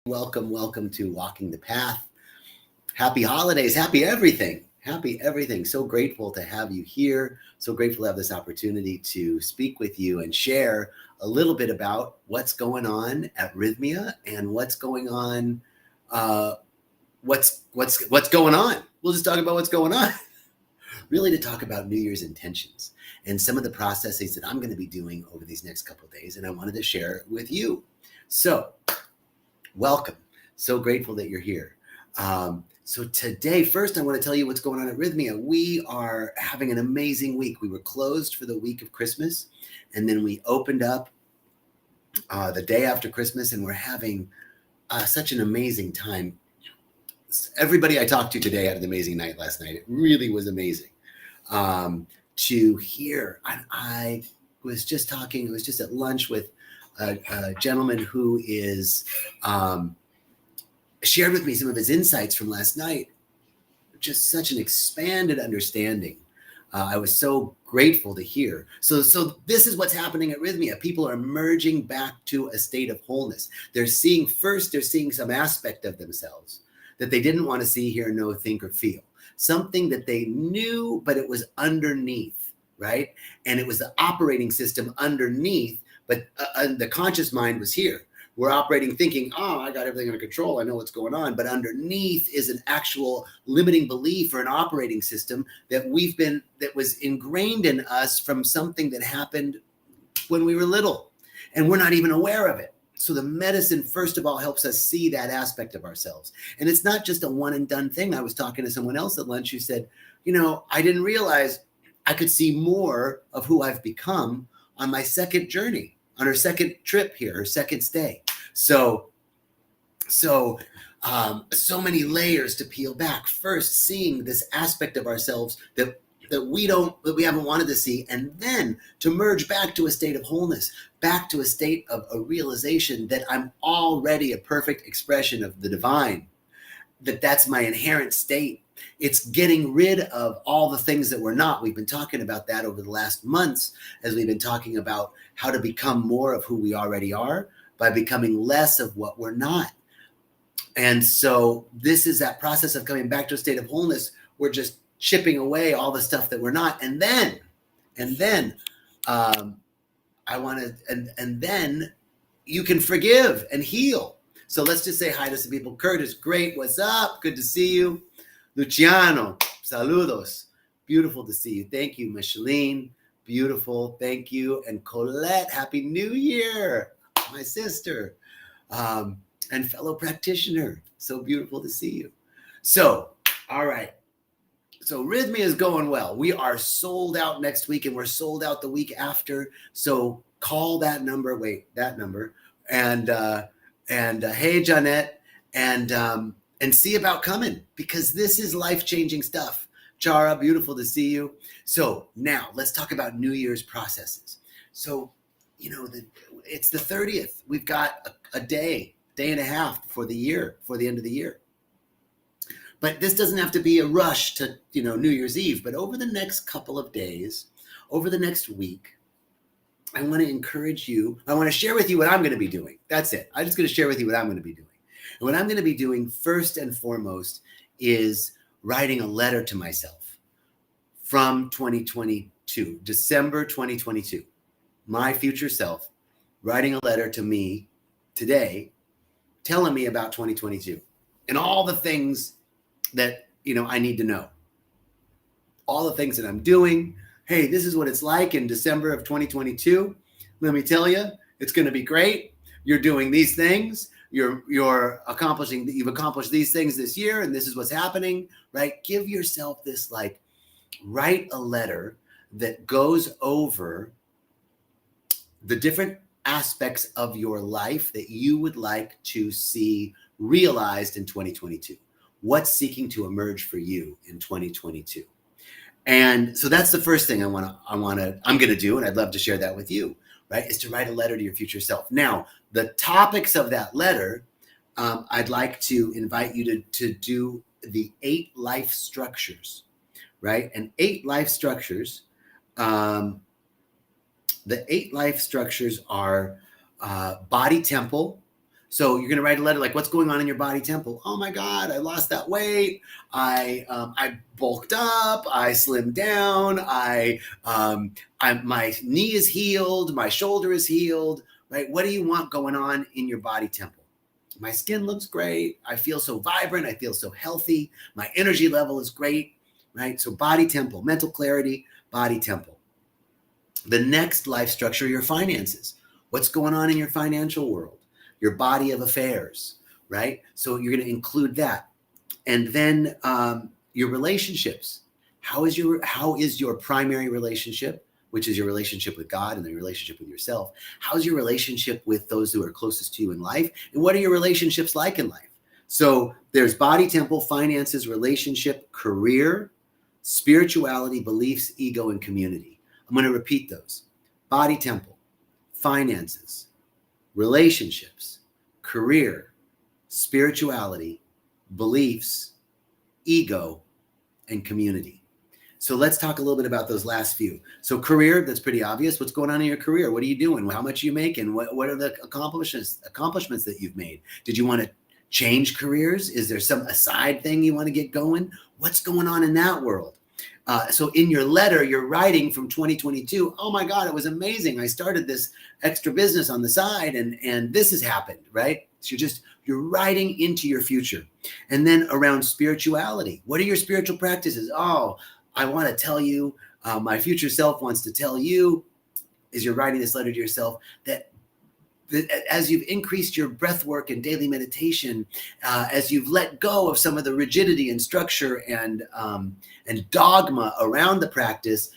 Welcome to Walking the Path. Happy holidays, happy everything. Happy everything. So grateful to have you here. So grateful to have this opportunity to speak with you and share a little bit about what's going on at Rhythmia and what's going on. What's going on? We'll just talk about what's going on. Really, to talk about New Year's intentions and some of the processes that I'm going to be doing over these next couple of days, and I wanted to share with you. So, welcome. So grateful that you're here. So today, first, I want to tell you what's going on at Rhythmia. We are having an amazing week. We were closed for the week of Christmas, and then we opened up the day after Christmas, and we're having such an amazing time. Everybody I talked to today had an amazing night last night. It really was amazing to hear. I was just talking, I was just at lunch with a gentleman who is shared with me some of his insights from last night. Just such an expanded understanding. I was so grateful to hear. So this is what's happening at Rhythmia. People are merging back to a state of wholeness. They're seeing some aspect of themselves that they didn't want to see, hear, know, think, or feel. Something that they knew, but it was underneath, right? And it was the operating system underneath, but the conscious mind was here. We're operating thinking, oh, I got everything under control. I know what's going on. But underneath is an actual limiting belief or an operating system that was ingrained in us from something that happened when we were little. And we're not even aware of it. So the medicine, first of all, helps us see that aspect of ourselves. And it's not just a one and done thing. I was talking to someone else at lunch who said, I didn't realize I could see more of who I've become on my second journey, on her second trip here, her second stay. So many layers to peel back. First, seeing this aspect of ourselves that we haven't wanted to see, and then to merge back to a state of wholeness, back to a state of a realization that I'm already a perfect expression of the divine, that's my inherent state. It's getting rid of all the things that we're not. We've been talking about that over the last months as we've been talking about how to become more of who we already are by becoming less of what we're not. And so this is that process of coming back to a state of wholeness. We're just chipping away all the stuff that we're not. And then you can forgive and heal. So let's just say hi to some people. Curtis, great. What's up? Good to see you. Luciano, saludos. Beautiful to see you. Thank you, Micheline. Beautiful. Thank you. And Colette, Happy New Year. My sister and fellow practitioner. So beautiful to see you. So, all right. So Rhythmia is going well. We are sold out next week, and we're sold out the week after. So call that number. And hey, Jeanette, and see about coming, because this is life-changing stuff. Chara, beautiful to see you. So now let's talk about New Year's processes. So, it's the 30th. We've got a day and a half before the end of the year. But this doesn't have to be a rush to, New Year's Eve. But over the next couple of days, over the next week, I want to encourage you. I want to share with you what I'm going to be doing. That's it. I'm just going to share with you what I'm going to be doing. And what I'm going to be doing first and foremost is writing a letter to myself from 2022, December 2022. My future self writing a letter to me today, telling me about 2022 and all the things that, I need to know. All the things that I'm doing. Hey, this is what it's like in December of 2022. Let me tell you, it's going to be great. You're doing these things. You've accomplished these things this year, and this is what's happening, right? Give yourself this, write a letter that goes over the different aspects of your life that you would like to see realized in 2022. What's seeking to emerge for you in 2022? And so that's the first thing I'm going to do, and I'd love to share that with you, right? Is to write a letter to your future self. Now, the topics of that letter, I'd like to invite you to do the 8 life structures, right? And 8 life structures, the 8 life structures are body temple, So you're going to write a letter like, what's going on in your body temple? Oh my God, I lost that weight. I bulked up. I slimmed down. My knee is healed. My shoulder is healed, right? What do you want going on in your body temple? My skin looks great. I feel so vibrant. I feel so healthy. My energy level is great, right? So body temple, mental clarity, body temple. The next life structure, your finances. What's going on in your financial world? Your body of affairs, right? So you're going to include that. And then your relationships. How is your primary relationship, which is your relationship with God and then your relationship with yourself? How's your relationship with those who are closest to you in life? And what are your relationships like in life? So there's body temple, finances, relationship, career, spirituality, beliefs, ego, and community. I'm going to repeat those. Body temple, finances, relationships, career, spirituality, beliefs, ego, and community. So let's talk a little bit about those last few. So career, that's pretty obvious. What's going on in your career? What are you doing? How much are you making? What are the accomplishments that you've made? Did you want to change careers? Is there some aside thing you want to get going? What's going on in that world? So in your letter, you're writing from 2022. Oh my God, it was amazing. I started this extra business on the side and this has happened, right? So you're writing into your future. And then around spirituality, what are your spiritual practices? Oh, I want to tell you, my future self wants to tell you, as you're writing this letter to yourself, that as you've increased your breath work and daily meditation, as you've let go of some of the rigidity and structure and dogma around the practice,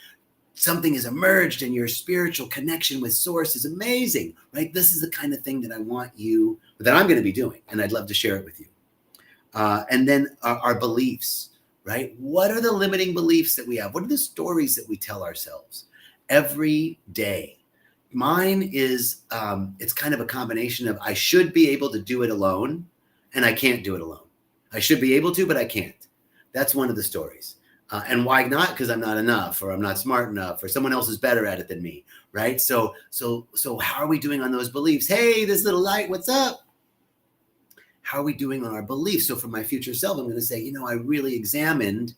something has emerged and your spiritual connection with source is amazing, right? This is the kind of thing that I'm going to be doing, and I'd love to share it with you. And then our beliefs, right? What are the limiting beliefs that we have? What are the stories that we tell ourselves every day? Mine is, it's kind of a combination of I should be able to do it alone and I can't do it alone. I should be able to, but I can't. That's one of the stories. And why not? Because I'm not enough, or I'm not smart enough, or someone else is better at it than me, right? So how are we doing on those beliefs? Hey, this little light, what's up? How are we doing on our beliefs? So for my future self, I'm going to say, I really examined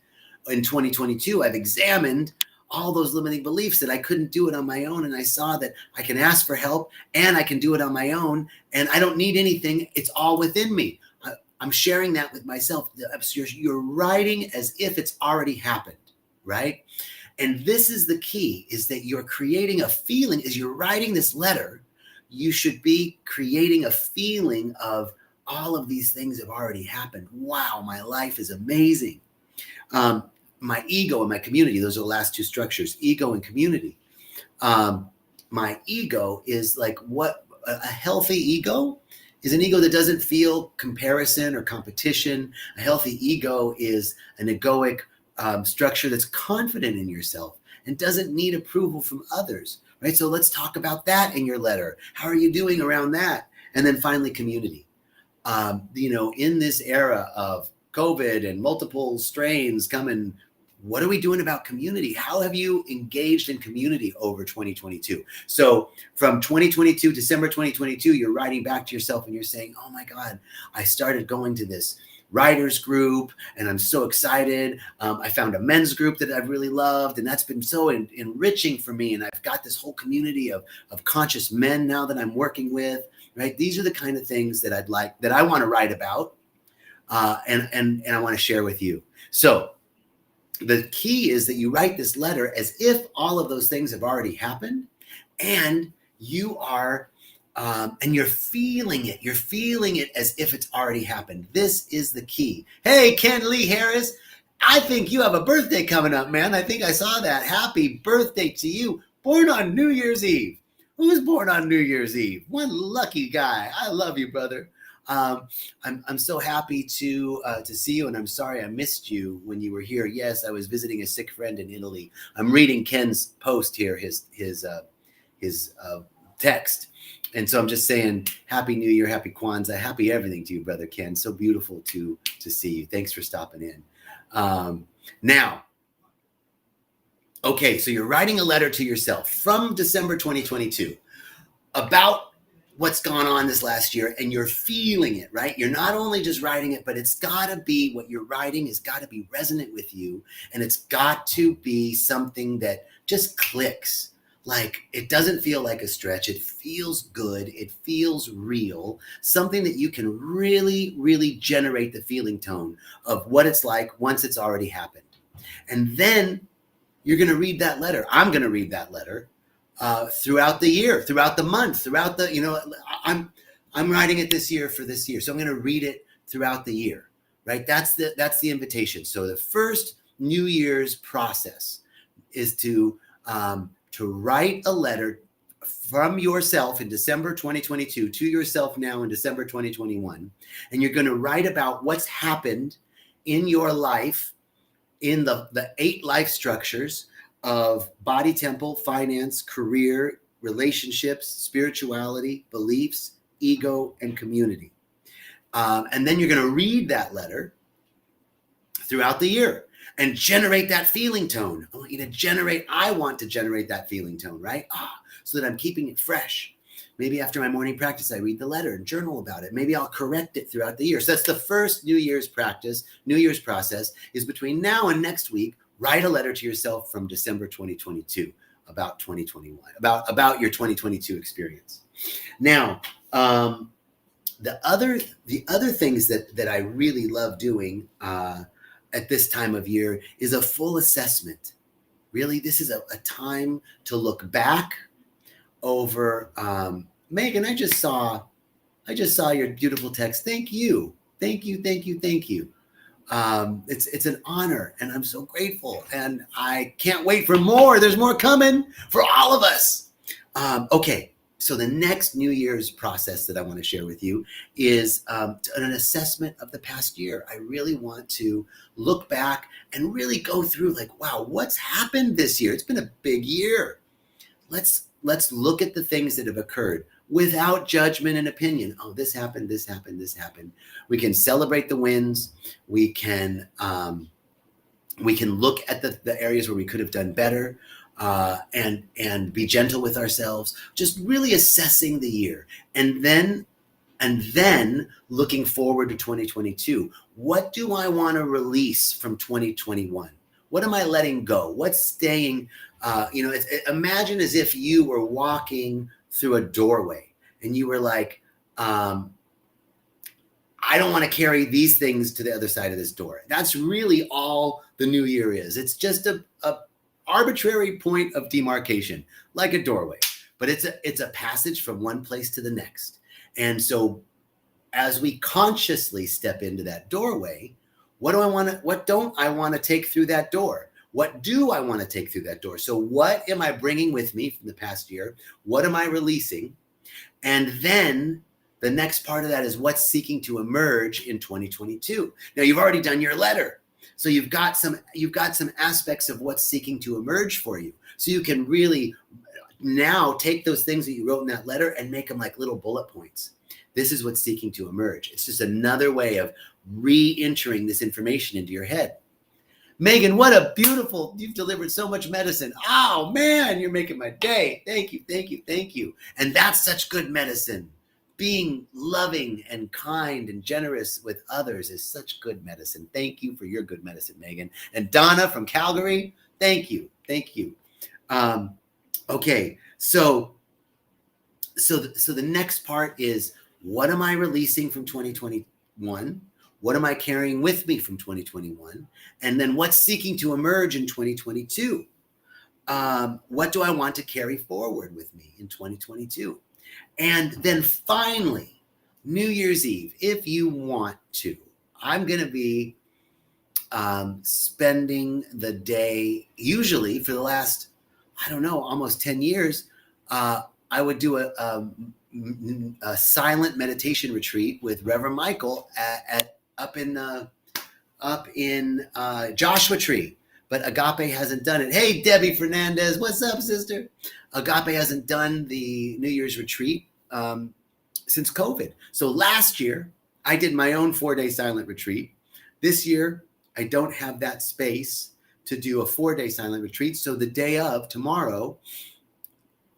in 2022, I've examined all those limiting beliefs that I couldn't do it on my own. And I saw that I can ask for help and I can do it on my own. And I don't need anything. It's all within me. I'm sharing that with myself. You're writing as if it's already happened, right? And this is the key, is that you're creating a feeling. As you're writing this letter, you should be creating a feeling of all of these things have already happened. Wow, my life is amazing. My ego and my community, those are the last two structures, ego and community. My ego is like what a healthy ego is, an ego that doesn't feel comparison or competition. A healthy ego is an egoic structure that's confident in yourself and doesn't need approval from others, right? So let's talk about that in your letter. How are you doing around that? And then finally, community. In this era of COVID and multiple strains coming, what are we doing about community? How have you engaged in community over 2022? So from 2022, December 2022, you're writing back to yourself and you're saying, oh my God, I started going to this writers group and I'm so excited. I found a men's group that I've really loved, and that's been so enriching for me. And I've got this whole community of conscious men now that I'm working with, right? These are the kind of things that I want to write about and I want to share with you. So the key is that you write this letter as if all of those things have already happened, and you are, and you're feeling it. You're feeling it as if it's already happened. This is the key. Hey, Ken Lee Harris, I think you have a birthday coming up, man. I think I saw that. Happy birthday to you. Born on New Year's Eve. Who's born on New Year's Eve? One lucky guy. I love you, brother. I'm so happy to see you, and I'm sorry I missed you when you were here. Yes, I was visiting a sick friend in Italy. I'm reading Ken's post here, his text, and so I'm just saying Happy New Year, Happy Kwanzaa, happy everything to you, brother Ken. So beautiful to see you. Thanks for stopping in. Now, okay, so you're writing a letter to yourself from December 2022 about what's gone on this last year and you're feeling it, right? You're not only just writing it, but it's got to be, what you're writing has got to be resonant with you, and it's got to be something that just clicks. Like, it doesn't feel like a stretch. It feels good. It feels real. Something that you can really, really generate the feeling tone of what it's like once it's already happened. And then you're going to read that letter. I'm going to read that letter throughout the year, throughout the month, throughout the, I'm writing it this year for this year. So I'm going to read it throughout the year, right? That's the invitation. So the first New Year's process is to write a letter from yourself in December 2022 to yourself now in December 2021. And you're going to write about what's happened in your life in the 8 life structures of body, temple, finance, career, relationships, spirituality, beliefs, ego, and community. And then you're going to read that letter throughout the year and generate that feeling tone. I want to generate that feeling tone, right? So that I'm keeping it fresh. Maybe after my morning practice, I read the letter and journal about it. Maybe I'll correct it throughout the year. So that's the first New Year's practice, New Year's process, is between now and next week. Write a letter to yourself from December 2022 about 2021, about your 2022 experience. Now, the other things that I really love doing at this time of year is a full assessment. Really, this is a time to look back over. Megan, I just saw your beautiful text. Thank you. It's an honor, and I'm so grateful, and I can't wait for more. There's more coming for all of us. Okay, so the next New Year's process that I want to share with you is an assessment of the past year. I really want to look back and really go through, like, wow, what's happened this year? It's been a big year. Let's look at the things that have occurred without judgment and opinion. Oh, this happened. We can celebrate the wins. We can look at the areas where we could have done better, and be gentle with ourselves. Just really assessing the year, and then looking forward to 2022. What do I want to release from 2021? What am I letting go? What's staying? Imagine as if you were walking through a doorway and you were like, I don't want to carry these things to the other side of this door. That's really all the new year is. It's just a arbitrary point of demarcation, like a doorway, but it's a passage from one place to the next. And so as we consciously step into that doorway, what don't I want to take through that door? What do I want to take through that door? So what am I bringing with me from the past year? What am I releasing? And then the next part of that is what's seeking to emerge in 2022. Now, you've already done your letter. So you've got some aspects of what's seeking to emerge for you. So you can really now take those things that you wrote in that letter and make them like little bullet points. This is what's seeking to emerge. It's just another way of re-entering this information into your head. Megan, you've delivered so much medicine. Oh man, you're making my day. Thank you. And that's such good medicine. Being loving and kind and generous with others is such good medicine. Thank you for your good medicine, Megan. And Donna from Calgary, thank you. Okay, so the next part is, what am I releasing from 2021? What am I carrying with me from 2021? And then what's seeking to emerge in 2022? What do I want to carry forward with me in 2022? And then finally, New Year's Eve, if you want to, I'm going to be spending the day, usually for the last, almost 10 years, I would do a silent meditation retreat with Reverend Michael up in Joshua Tree. But Agape hasn't done it. Hey, Debbie Fernandez, what's up, sister? Agape hasn't done the New Year's retreat since COVID. So last year, I did my own 4-day silent retreat. This year, I don't have that space to do a 4-day silent retreat. So the day of tomorrow,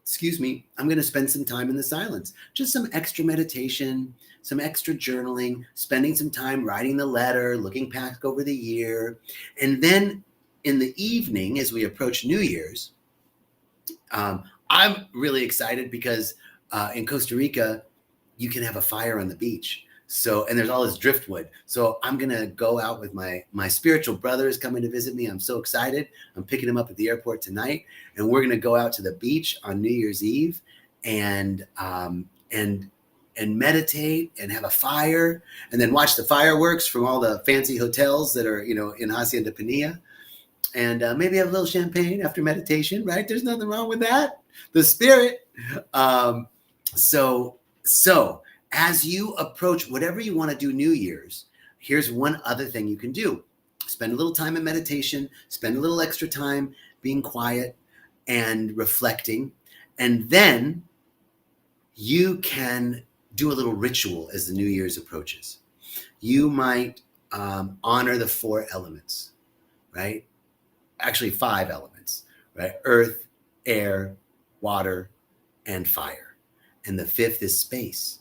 excuse me, I'm going to spend some time in the silence, just some extra meditation, some extra journaling, spending some time writing the letter, looking back over the year. And then in the evening, as we approach New Year's, I'm really excited because in Costa Rica, you can have a fire on the beach. So, and there's all this driftwood. So I'm going to go out with my spiritual brother is coming to visit me. I'm so excited. I'm picking him up at the airport tonight, and we're going to go out to the beach on New Year's Eve and meditate and have a fire, and then watch the fireworks from all the fancy hotels that are, in Hacienda Pinilla, and maybe have a little champagne after meditation, right? There's nothing wrong with that. The spirit. So as you approach whatever you want to do New Year's, here's one other thing you can do. Spend a little time in meditation, spend a little extra time being quiet and reflecting, and then you can do a little ritual as the New Year's approaches. You might honor the 4 elements, right? Actually 5 elements, right? Earth, air, water, and fire. And the 5th is space.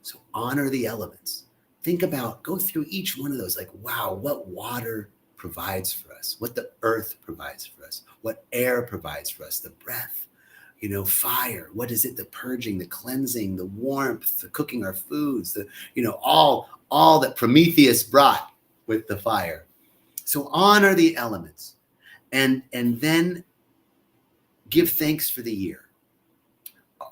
So honor the elements. Think about, go through each one of those, like, wow, what water provides for us, what the earth provides for us, what air provides for us, the breath, fire, what is it, the purging, the cleansing, the warmth, the cooking our foods, all that Prometheus brought with the fire. So honor the elements and then give thanks for the year.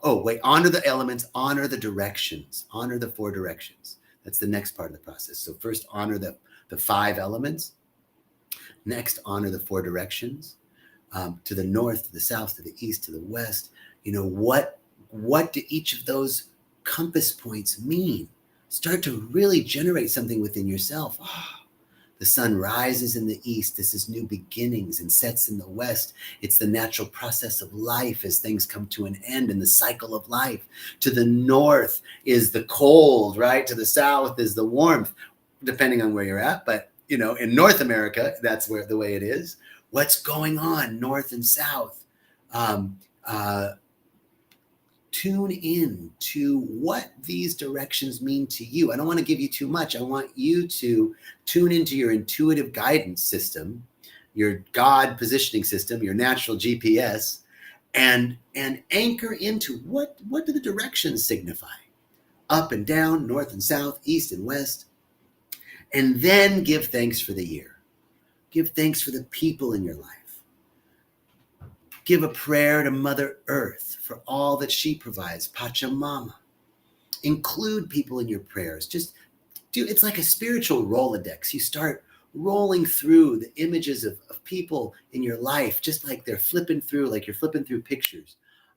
Oh, wait, honor the elements, honor the directions, honor the 4 directions. That's the next part of the process. So first, honor the 5 elements. Next, honor the 4 directions, to the north, to the south, to the east, to the west. What do each of those compass points mean? Start to really generate something within yourself. The sun rises in the east. This is new beginnings, and sets in the west. It's the natural process of life as things come to an end in the cycle of life. To the north is the cold, right? To the south is the warmth, depending on where you're at. But, in North America, that's the way it is. What's going on north and south? Tune in to what these directions mean to you. I don't want to give you too much. I want you to tune into your intuitive guidance system, your God positioning system, your natural GPS, and anchor into what do the directions signify? Up and down, north and south, east and west. And then give thanks for the year. Give thanks for the people in your life. Give a prayer to Mother Earth for all that she provides, Pachamama. Include people in your prayers. Just it's like a spiritual Rolodex. You start rolling through the images of people in your life, just like they're flipping through, like you're flipping through pictures,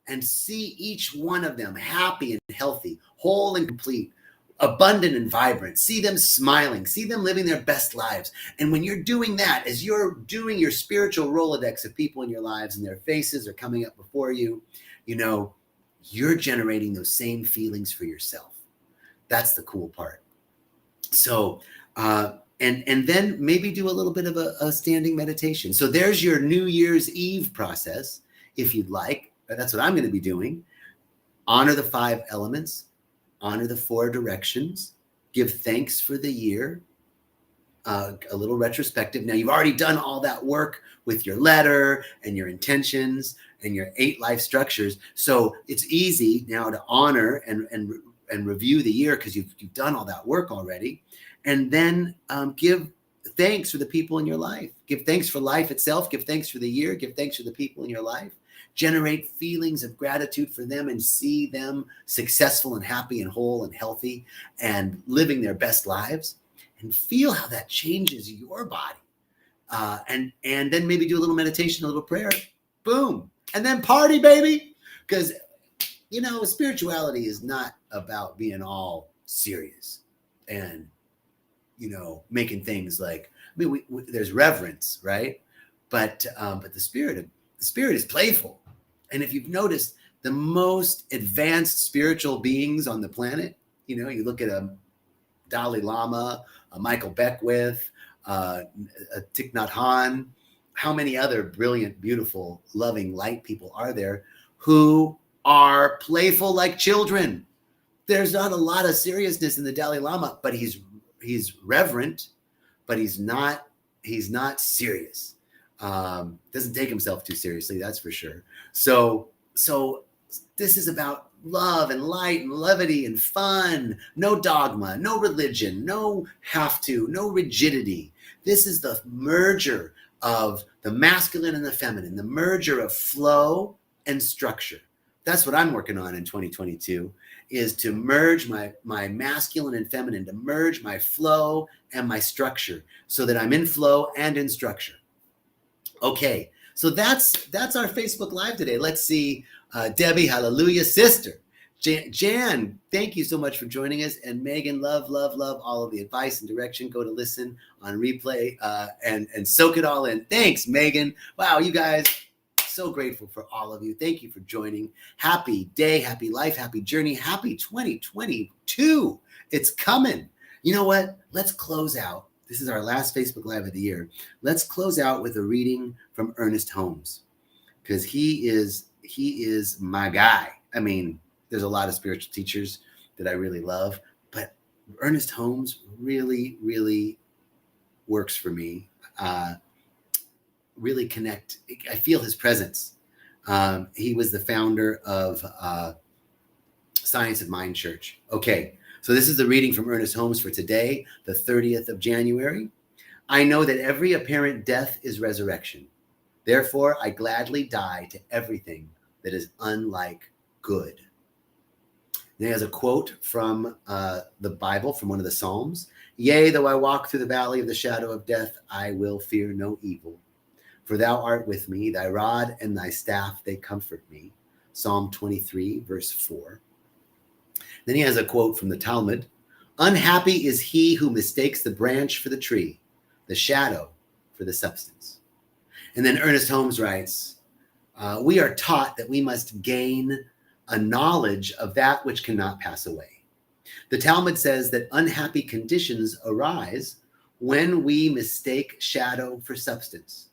and see each one of them happy and healthy, whole and complete, abundant and vibrant. See them smiling, see them living their best lives. And when you're doing that, as you're doing your spiritual Rolodex of people in your lives and their faces are coming up before you, you're generating those same feelings for yourself. That's the cool part. So, and then maybe do a little bit of a standing meditation. So there's your New Year's Eve process, if you'd like. That's what I'm going to be doing. Honor the 5 elements. Honor the 4 directions, give thanks for the year, a little retrospective. Now, you've already done all that work with your letter and your intentions and your 8 life structures. So it's easy now to honor and review the year because you've done all that work already. And then give thanks for the people in your life. Give thanks for life itself. Give thanks for the year. Give thanks for the people in your life. Generate feelings of gratitude for them and see them successful and happy and whole and healthy and living their best lives, and feel how that changes your body. And then maybe do a little meditation, a little prayer, boom, and then party, baby. Because, spirituality is not about being all serious and, making things like, there's reverence, right? But the spirit is playful. And if you've noticed, the most advanced spiritual beings on the planet, you look at a Dalai Lama, a Michael Beckwith, a Thich Nhat Hanh, how many other brilliant, beautiful, loving, light people are there who are playful like children. There's not a lot of seriousness in the Dalai Lama, but he's reverent, but he's not serious. Doesn't take himself too seriously, that's for sure. So this is about love and light and levity and fun. No dogma, no religion, no have to, no rigidity. This is the merger of the masculine and the feminine, the merger of flow and structure. That's what I'm working on in 2022, is to merge my masculine and feminine, to merge my flow and my structure so that I'm in flow and in structure. Okay, so that's our Facebook Live today. Let's see, Debbie, hallelujah, sister. Jan, thank you so much for joining us. And Megan, love all of the advice and direction. Go to listen on replay and soak it all in. Thanks, Megan. Wow, you guys, so grateful for all of you. Thank you for joining. Happy day, happy life, happy journey, happy 2022. It's coming. You know what? Let's close out. This is our last Facebook Live of the year. Let's close out with a reading from Ernest Holmes, because he is my guy. I mean, there's a lot of spiritual teachers that I really love, but Ernest Holmes really, really works for me. Really connect. I feel his presence. He was the founder of Science of Mind Church. Okay, so this is the reading from Ernest Holmes for today, the 30th of January. I know that every apparent death is resurrection. Therefore, I gladly die to everything that is unlike good. And he has a quote from the Bible, from one of the Psalms. Yea, though I walk through the valley of the shadow of death, I will fear no evil. For thou art with me, thy rod and thy staff, they comfort me. Psalm 23, verse 4. Then he has a quote from the Talmud. Unhappy is he who mistakes the branch for the tree, the shadow for the substance. And then Ernest Holmes writes, we are taught that we must gain a knowledge of that which cannot pass away. The Talmud says that unhappy conditions arise when we mistake shadow for substance.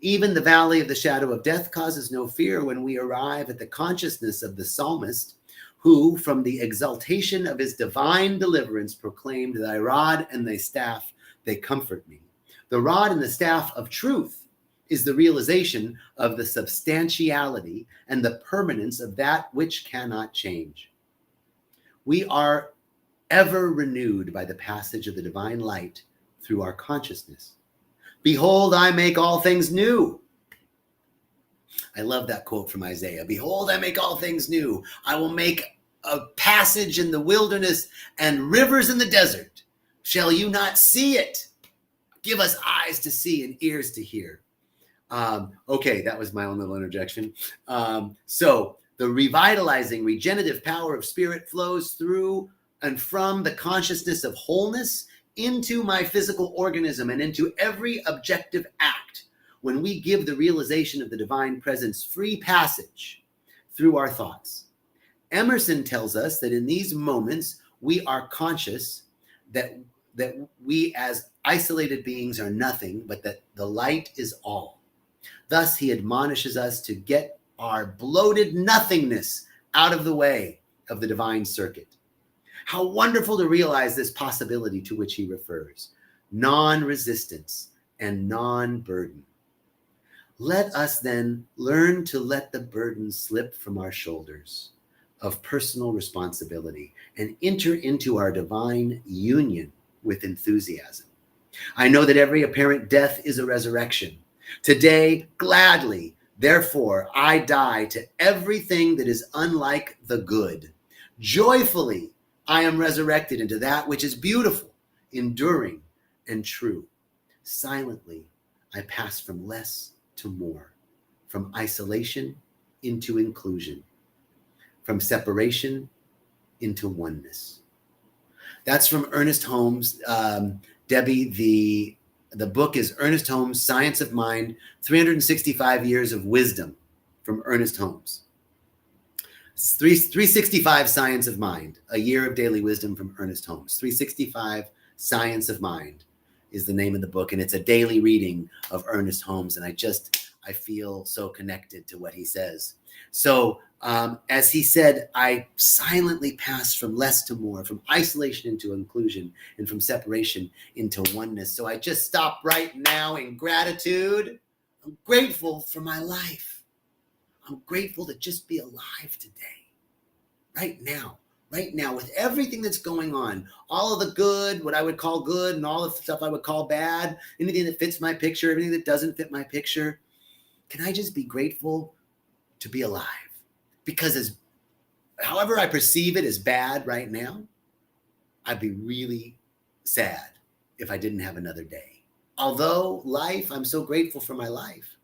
Even the valley of the shadow of death causes no fear when we arrive at the consciousness of the psalmist, who, from the exaltation of his divine deliverance, proclaimed, thy rod and thy staff, they comfort me. The rod and the staff of truth is the realization of the substantiality and the permanence of that which cannot change. We are ever renewed by the passage of the divine light through our consciousness. Behold, I make all things new. I love that quote from Isaiah. Behold, I make all things new. I will make a passage in the wilderness and rivers in the desert. Shall you not see it? Give us eyes to see and ears to hear. Okay, that was my own little interjection. So the revitalizing, regenerative power of spirit flows through and from the consciousness of wholeness into my physical organism and into every objective act when we give the realization of the divine presence free passage through our thoughts. Emerson tells us that in these moments, we are conscious that we as isolated beings are nothing, but that the light is all. Thus, he admonishes us to get our bloated nothingness out of the way of the divine circuit. How wonderful to realize this possibility to which he refers, non-resistance and non-burden. Let us then learn to let the burden slip from our shoulders of personal responsibility and enter into our divine union with enthusiasm. I know that every apparent death is a resurrection. Today, gladly, therefore, I die to everything that is unlike the good. Joyfully, I am resurrected into that which is beautiful, enduring, and true. Silently, I pass from less to more, from isolation into inclusion, from separation into oneness. That's from Ernest Holmes. Debbie, the book is Ernest Holmes, Science of Mind, 365 Years of Wisdom from Ernest Holmes. 365 Science of Mind, a year of daily wisdom from Ernest Holmes. 365 Science of Mind is the name of the book, and it's a daily reading of Ernest Holmes. And I feel so connected to what he says. So as he said, I silently pass from less to more, from isolation into inclusion, and from separation into oneness. So I just stop right now in gratitude. I'm grateful for my life. I'm grateful to just be alive today, right now, with everything that's going on, all of the good, what I would call good, and all the stuff I would call bad, anything that fits my picture, everything that doesn't fit my picture. Can I just be grateful to be alive? Because however I perceive it as bad right now, I'd be really sad if I didn't have another day. Although life, I'm so grateful for my life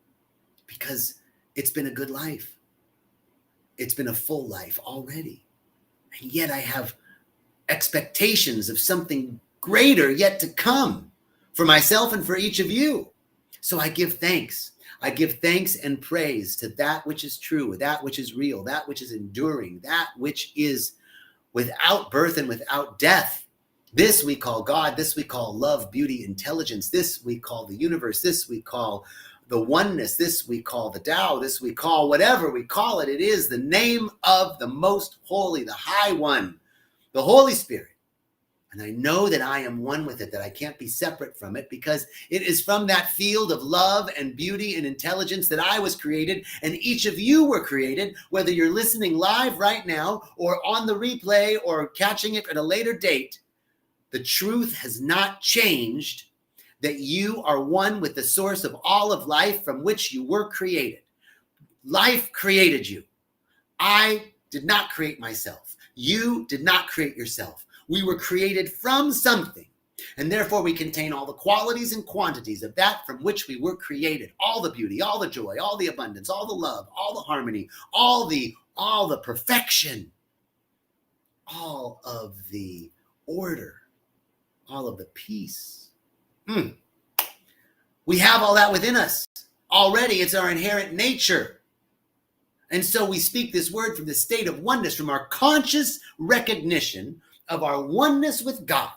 because it's been a good life. It's been a full life already. And yet I have expectations of something greater yet to come for myself and for each of you. So I give thanks. I give thanks and praise to that which is true, that which is real, that which is enduring, that which is without birth and without death. This we call God. This we call love, beauty, intelligence. This we call the universe. This we call the oneness. This we call the Tao. This we call whatever we call it. It is the name of the most holy, the high one, the Holy Spirit. And I know that I am one with it, that I can't be separate from it, because it is from that field of love and beauty and intelligence that I was created, and each of you were created, whether you're listening live right now or on the replay or catching it at a later date. The truth has not changed, that you are one with the source of all of life from which you were created. Life created you. I did not create myself. You did not create yourself. We were created from something, and therefore we contain all the qualities and quantities of that from which we were created. All the beauty, all the joy, all the abundance, all the love, all the harmony, all the perfection, all of the order, all of the peace. We have all that within us already. It's our inherent nature. And so we speak this word from the state of oneness, from our conscious recognition of our oneness with God,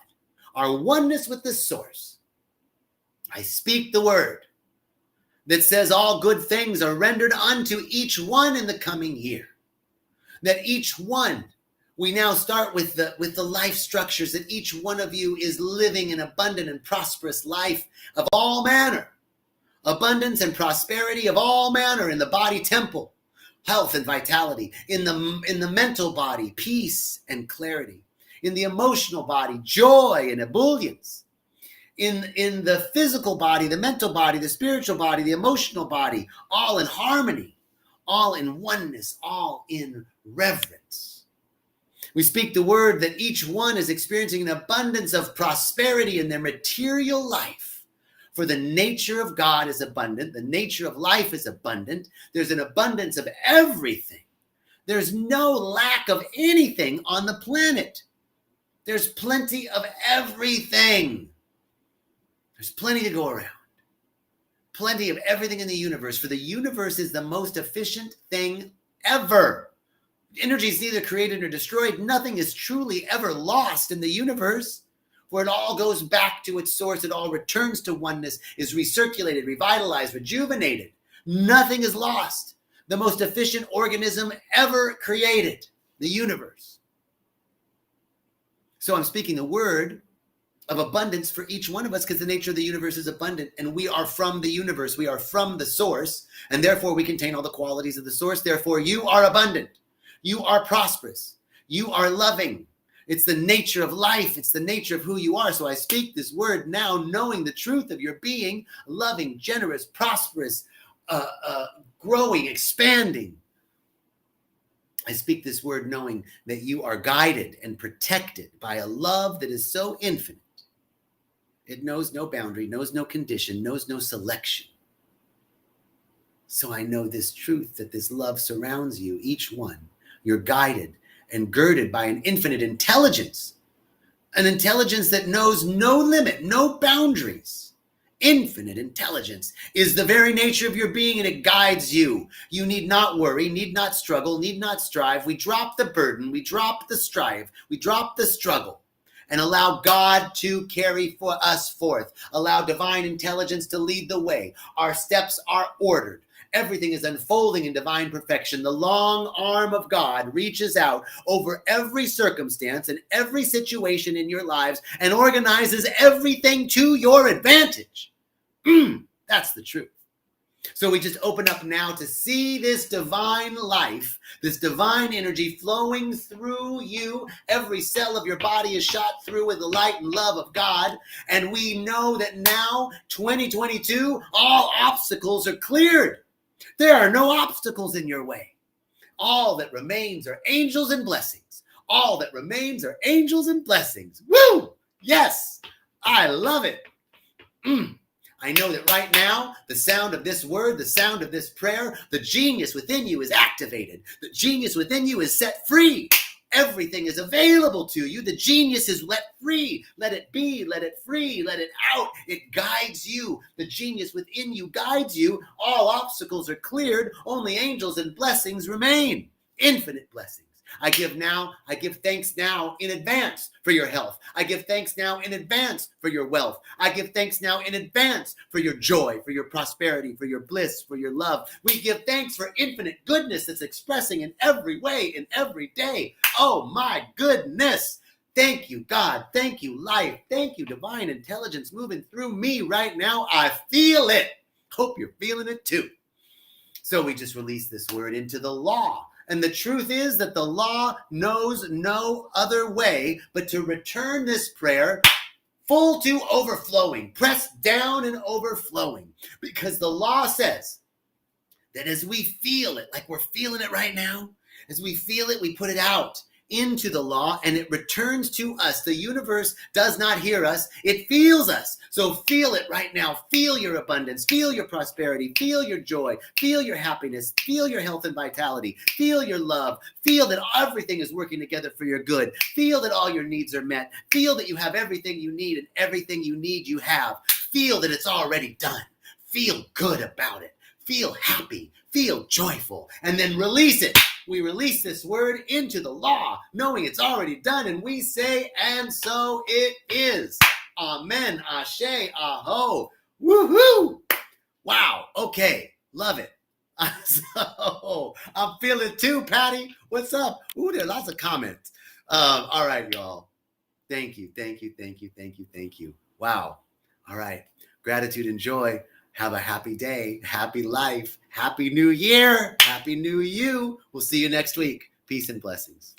our oneness with the source. I speak the word that says all good things are rendered unto each one in the coming year. That each one, we now start with the life structures, that each one of you is living an abundant and prosperous life of all manner. Abundance and prosperity of all manner in the body temple, health and vitality, in the mental body, peace and clarity, in the emotional body, joy and ebullience, in the physical body, the mental body, the spiritual body, the emotional body, all in harmony, all in oneness, all in reverence. We speak the word that each one is experiencing an abundance of prosperity in their material life. For the nature of God is abundant. The nature of life is abundant. There's an abundance of everything. There's no lack of anything on the planet. There's plenty of everything. There's plenty to go around. Plenty of everything in the universe. For the universe is the most efficient thing ever. Energy is neither created nor destroyed. Nothing is truly ever lost in the universe. For it all goes back to its source. It all returns to oneness, is recirculated, revitalized, rejuvenated. Nothing is lost. The most efficient organism ever created, the universe. So I'm speaking the word of abundance for each one of us, because the nature of the universe is abundant, and we are from the universe. We are from the source, and therefore we contain all the qualities of the source. Therefore, you are abundant. You are prosperous. You are loving. It's the nature of life. It's the nature of who you are. So I speak this word now, knowing the truth of your being, loving, generous, prosperous, growing, expanding. I speak this word knowing that you are guided and protected by a love that is so infinite. It knows no boundary, knows no condition, knows no selection. So I know this truth, that this love surrounds you, each one. You're guided and girded by an infinite intelligence, an intelligence that knows no limit, no boundaries. Infinite intelligence is the very nature of your being, and it guides you. You need not worry, need not struggle, need not strive. We drop the burden, we drop the strive, we drop the struggle, and allow God to carry for us forth. Allow divine intelligence to lead the way. Our steps are ordered. Everything is unfolding in divine perfection. The long arm of God reaches out over every circumstance and every situation in your lives and organizes everything to your advantage. That's the truth. So we just open up now to see this divine life, this divine energy flowing through you. Every cell of your body is shot through with the light and love of God. And we know that now, 2022, all obstacles are cleared. There are no obstacles in your way. All that remains are angels and blessings. All that remains are angels and blessings. Woo! Yes, I love it. I know that right now, the sound of this word, the sound of this prayer, the genius within you is activated. The genius within you is set free. Everything is available to you. The genius is let free. Let it be, let it free, let it out. It guides you. The genius within you guides you. All obstacles are cleared. Only angels and blessings remain. Infinite blessings. I give thanks now in advance for your health. I give thanks now in advance for your wealth. I give thanks now in advance for your joy, for your prosperity, for your bliss, for your love. We give thanks for infinite goodness that's expressing in every way, in every day. Oh my goodness. Thank you, God. Thank you, life. Thank you, divine intelligence moving through me right now. I feel it. Hope you're feeling it too. So we just released this word into the law. And the truth is that the law knows no other way but to return this prayer full to overflowing, pressed down and overflowing. Because the law says that as we feel it, like we're feeling it right now, as we feel it, we put it out into the law and it returns to us. The universe does not hear us, it feels us. So feel it right now. Feel your abundance, feel your prosperity, feel your joy, feel your happiness, feel your health and vitality, feel your love, feel that everything is working together for your good, feel that all your needs are met, feel that you have everything you need and everything you need you have, feel that it's already done, feel good about it, feel happy, feel joyful, and then release it. We release this word into the law, knowing it's already done, and we say, and so it is. Amen, ashe, aho, woohoo! Wow, okay, love it. So, I'm feeling too, Patty. What's up? Ooh, there are lots of comments. All right, y'all. Thank you, thank you, thank you, thank you, thank you. Wow. All right, gratitude and joy. Have a happy day, happy life, happy new year, happy new you. We'll see you next week. Peace and blessings.